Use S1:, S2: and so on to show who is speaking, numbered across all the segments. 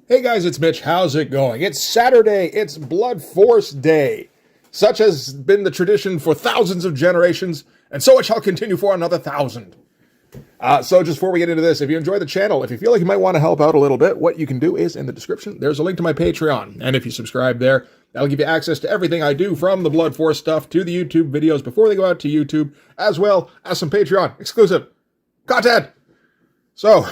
S1: Hey guys, it's Mitch. How's it going? It's Saturday. It's Blood Force Day. Such has been the tradition for thousands of generations, and so it shall continue for another thousand. So just before we get into this, if you enjoy the channel, if you feel like you might want to help out a little bit, what you can do is in the description, there's a link to my Patreon. And if you subscribe there, that'll give you access to everything I do, from the Blood Force stuff to the YouTube videos before they go out to YouTube, as well as some Patreon exclusive content. So,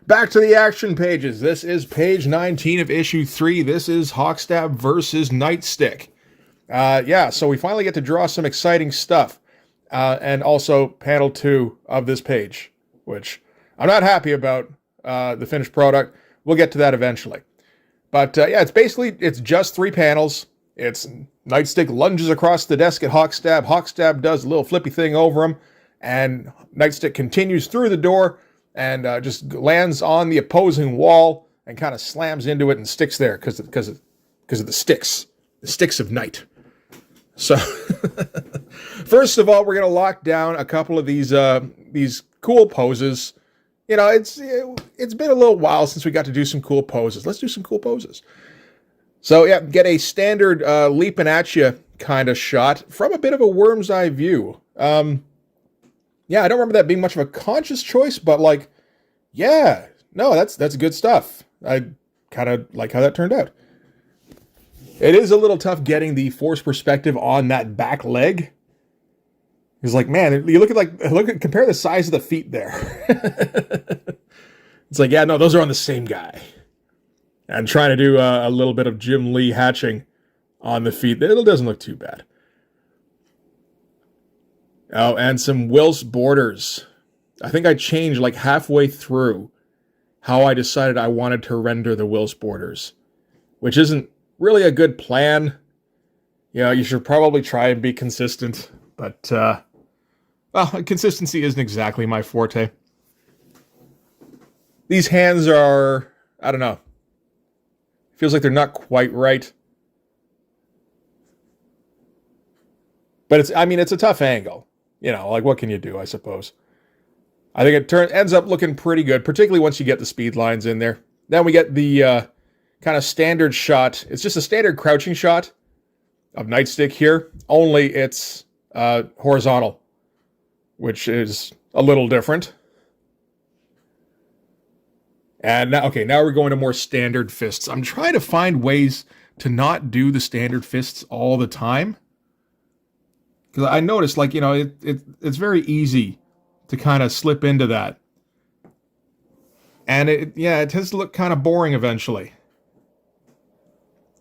S1: back to the action pages. This is page 19 of issue 3. This is Hawkstab versus Nightstick. So we finally get to draw some exciting stuff. And also panel 2 of this page, which I'm not happy about the finished product. We'll get to that eventually. But it's just 3 panels. It's Nightstick lunges across the desk at Hawkstab. Hawkstab does a little flippy thing over him, and Nightstick continues through the door and just lands on the opposing wall and kind of slams into it and sticks there because of the sticks of night. So, first of all, we're going to lock down a couple of these cool poses. You know, it's been a little while since we got to do some cool poses. Let's do some cool poses. So, yeah, get a standard leaping at you kind of shot from a bit of a worm's eye view. I don't remember that being much of a conscious choice, but that's good stuff. I kind of like how that turned out. It is a little tough getting the force perspective on that back leg. He's like, man, you compare the size of the feet there. It's like, yeah, no, those are on the same guy. And trying to do a little bit of Jim Lee hatching on the feet. It doesn't look too bad. Oh, and some Whilce borders. I think I changed like halfway through how I decided I wanted to render the Whilce borders, which isn't really a good plan. You should probably try and be consistent, but consistency isn't exactly my forte. These hands are, I don't know, feels like they're not quite right. But it's a tough angle. What can you do, I suppose? I think it ends up looking pretty good, particularly once you get the speed lines in there. Then we get the kind of standard shot. It's just a standard crouching shot of Nightstick here, only it's horizontal, which is a little different. And now we're going to more standard fists. I'm trying to find ways to not do the standard fists all the time, because I noticed, it's very easy to kind of slip into that. And it tends to look kind of boring eventually.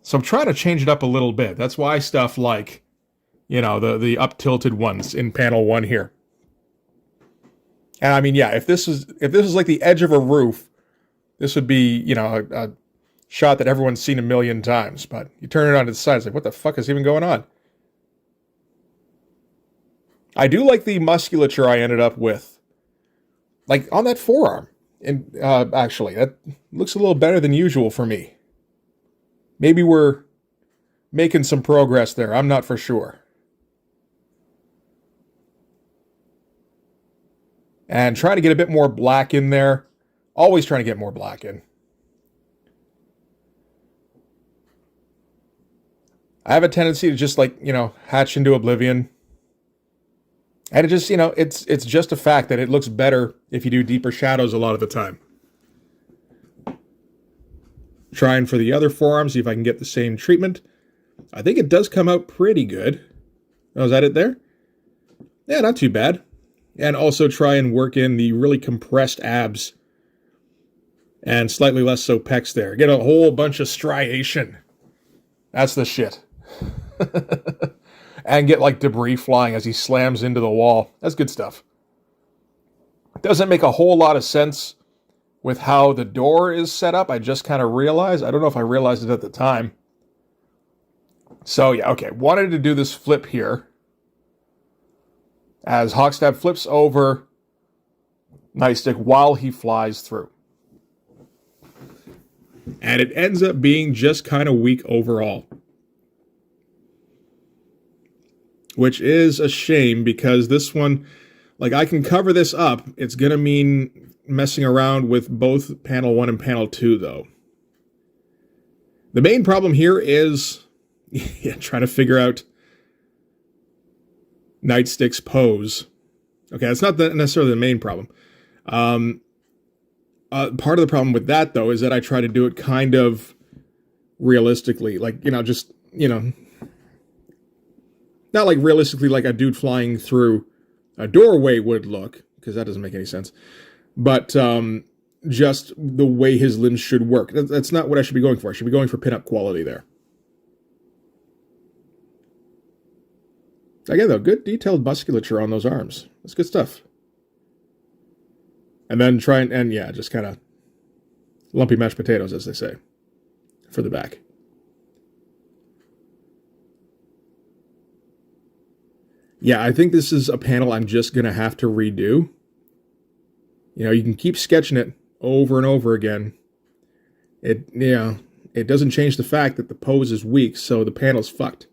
S1: So I'm trying to change it up a little bit. That's why stuff like, the up-tilted ones in panel 1 here. And if this is like the edge of a roof, this would be, a shot that everyone's seen a million times. But you turn it on to the side, it's like, what the fuck is even going on? I do like the musculature I ended up with, like on that forearm. And actually, that looks a little better than usual for me. Maybe we're making some progress there. I'm not for sure. And trying to get a bit more black in there. Always trying to get more black in. I have a tendency to just hatch into oblivion. And it just, it's just a fact that it looks better if you do deeper shadows a lot of the time. Trying for the other forearm, see if I can get the same treatment. I think it does come out pretty good. Oh, is that it there? Yeah, not too bad. And also try and work in the really compressed abs. And slightly less so pecs there. Get a whole bunch of striation. That's the shit. And get debris flying as he slams into the wall. That's good stuff. It doesn't make a whole lot of sense with how the door is set up. I just kind of realized. I don't know if I realized it at the time. So, wanted to do this flip here. As Hawkstab flips over Nightstick while he flies through. And it ends up being just kind of weak overall. Which is a shame, because this one Like, I can cover this up. It's going to mean messing around with both panel 1 and panel 2, though. The main problem here is trying to figure out Nightstick's pose. Okay, that's not necessarily the main problem. Part of the problem with that, though, is that I try to do it kind of realistically. Like, just, not like realistically like a dude flying through a doorway would look, because that doesn't make any sense. But just the way his limbs should work. That's not what I should be going for. I should be going for pinup quality there. Again, though, good detailed musculature on those arms. That's good stuff. And then try and just kind of lumpy mashed potatoes, as they say, for the back. Yeah, I think this is a panel I'm just going to have to redo. You can keep sketching it over and over again. It doesn't change the fact that the pose is weak, so the panel's fucked.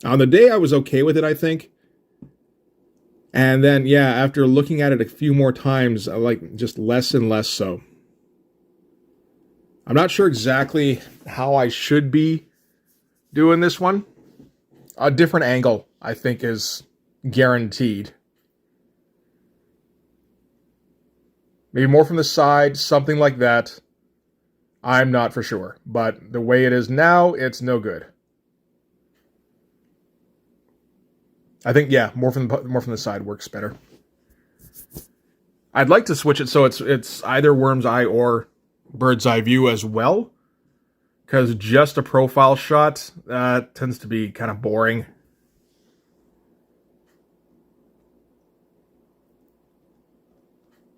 S1: On the day, I was okay with it, I think. And then, after looking at it a few more times, I like just less and less so. I'm not sure exactly how I should be doing this one. A different angle, I think, is guaranteed. Maybe more from the side, something like that. I'm not for sure. But the way it is now, it's no good. I think, more from the side works better. I'd like to switch it so it's either worm's eye or bird's eye view as well. Because just a profile shot tends to be kind of boring.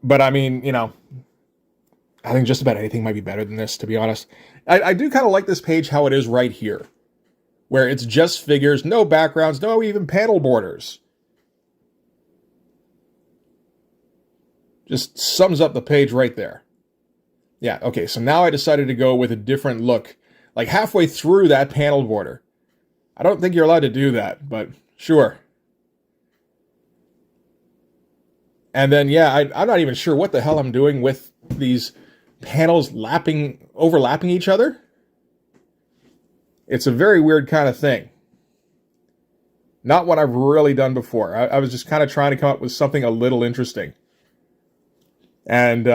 S1: But I mean, I think just about anything might be better than this, to be honest. I do kind of like this page how it is right here. Where it's just figures, no backgrounds, no even panel borders. Just sums up the page right there. Yeah, okay, so now I decided to go with a different look. Like halfway through that panel border. I don't think you're allowed to do that, but sure. And then, I'm not even sure what the hell I'm doing with these panels overlapping each other. It's a very weird kind of thing. Not what I've really done before. I was just kind of trying to come up with something a little interesting. And,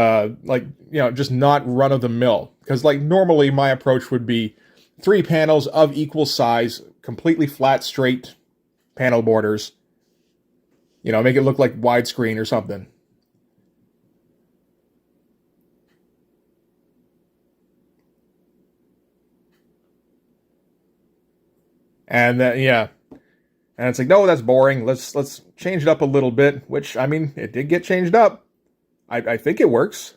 S1: just not run-of-the-mill. Because, normally my approach would be 3 panels of equal size, completely flat, straight panel borders. Make it look like widescreen or something. And then, and it's like, no, that's boring. Let's change it up a little bit, which, I mean, it did get changed up. I think it works.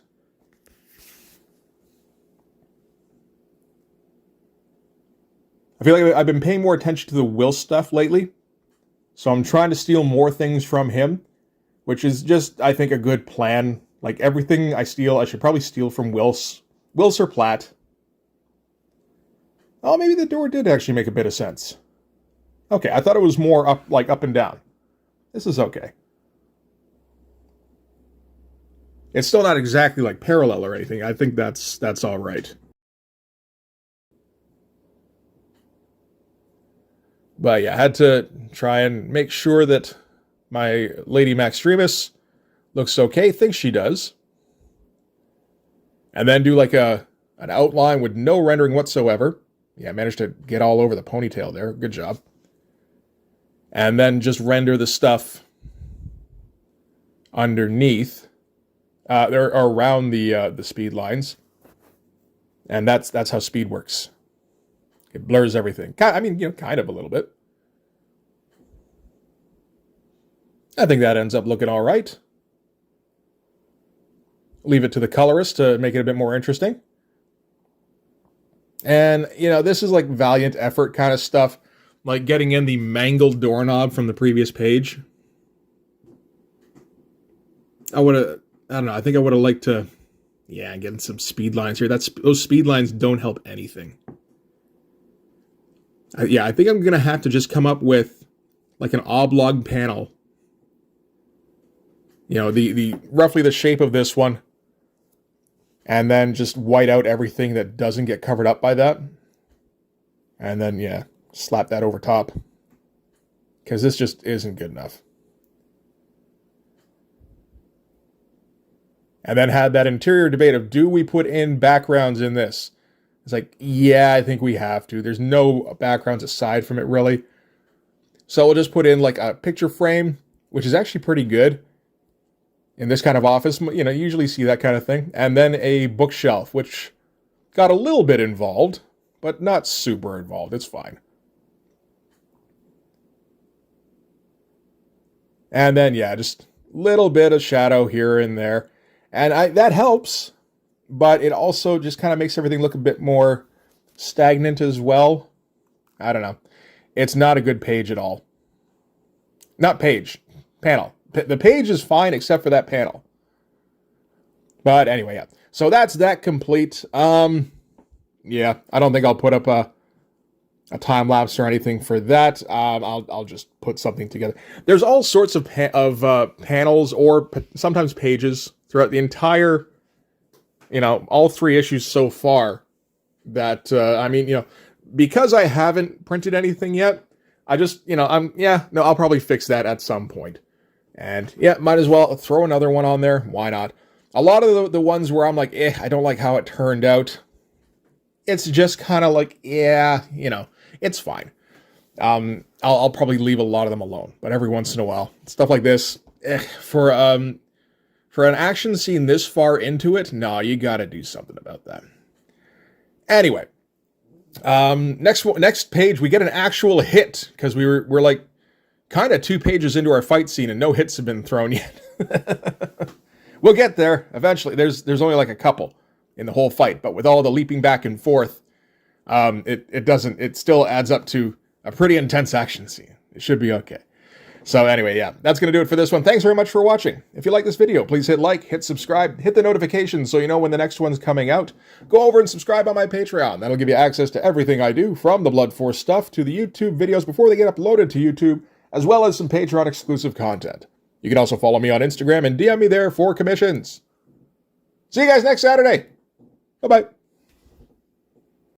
S1: I feel like I've been paying more attention to the Will stuff lately. So I'm trying to steal more things from him, which is just, I think, a good plan. Like, everything I steal, I should probably steal from Wills or Platt. Oh, maybe the door did actually make a bit of sense. Okay, I thought it was more up and down. This is okay. It's still not exactly like parallel or anything. I think that's all right. But I had to try and make sure that my Lady Maxtremus looks okay, thinks she does. And then do like an outline with no rendering whatsoever. I managed to get all over the ponytail there. Good job. And then just render the stuff underneath, or around the speed lines. And that's how speed works. It blurs everything. I mean, kind of a little bit. I think that ends up looking all right. Leave it to the colorist to make it a bit more interesting. And, this is like valiant effort kind of stuff. Like getting in the mangled doorknob from the previous page. I think I would have liked to, get some speed lines here. Those speed lines don't help anything. I think I'm going to have to just come up with like an oblong panel. You know, the roughly the shape of this one. And then just white out everything that doesn't get covered up by that. And then, yeah, slap that over top. Because this just isn't good enough. And then had that interior debate of, do we put in backgrounds in this? It's like, yeah, I think we have to. There's no backgrounds aside from it, really. So we'll just put in like a picture frame, which is actually pretty good in this kind of office. You know, you usually see that kind of thing. And then a bookshelf, which got a little bit involved, but not super involved. It's fine. And then, yeah, just a little bit of shadow here and there. And that helps, but it also just kind of makes everything look a bit more stagnant as well. I don't know. It's not a good page at all. Not page, panel. The page is fine except for that panel. But anyway, yeah. So that's that complete. Yeah, I don't think I'll put up a time lapse or anything for that. I'll just put something together. There's all sorts of panels or sometimes pages throughout the entire, you know, all 3 issues so far. That I mean, you know, because I haven't printed anything yet, I just, you know, I'll probably fix that at some point. And yeah, might as well throw another one on there. Why not? A lot of the ones where I'm like, I don't like how it turned out. It's just kind of like, yeah, you know, it's fine. I'll probably leave a lot of them alone, but every once in a while, stuff like this, for an action scene this far into it, no, you got to do something about that. Anyway, next page, we get an actual hit because we're like kind of 2 pages into our fight scene and no hits have been thrown yet. We'll get there eventually. There's only like a couple in the whole fight, but with all the leaping back and forth, it still adds up to a pretty intense action scene. It should be okay. So anyway, yeah, that's going to do it for this one. Thanks very much for watching. If you like this video, please hit like, hit subscribe, hit the notifications so you know when the next one's coming out. Go over and subscribe on my Patreon. That'll give you access to everything I do, from the Blood Force stuff to the YouTube videos before they get uploaded to YouTube, as well as some Patreon exclusive content. You can also follow me on Instagram and DM me there for commissions. See you guys next Saturday. Bye-bye.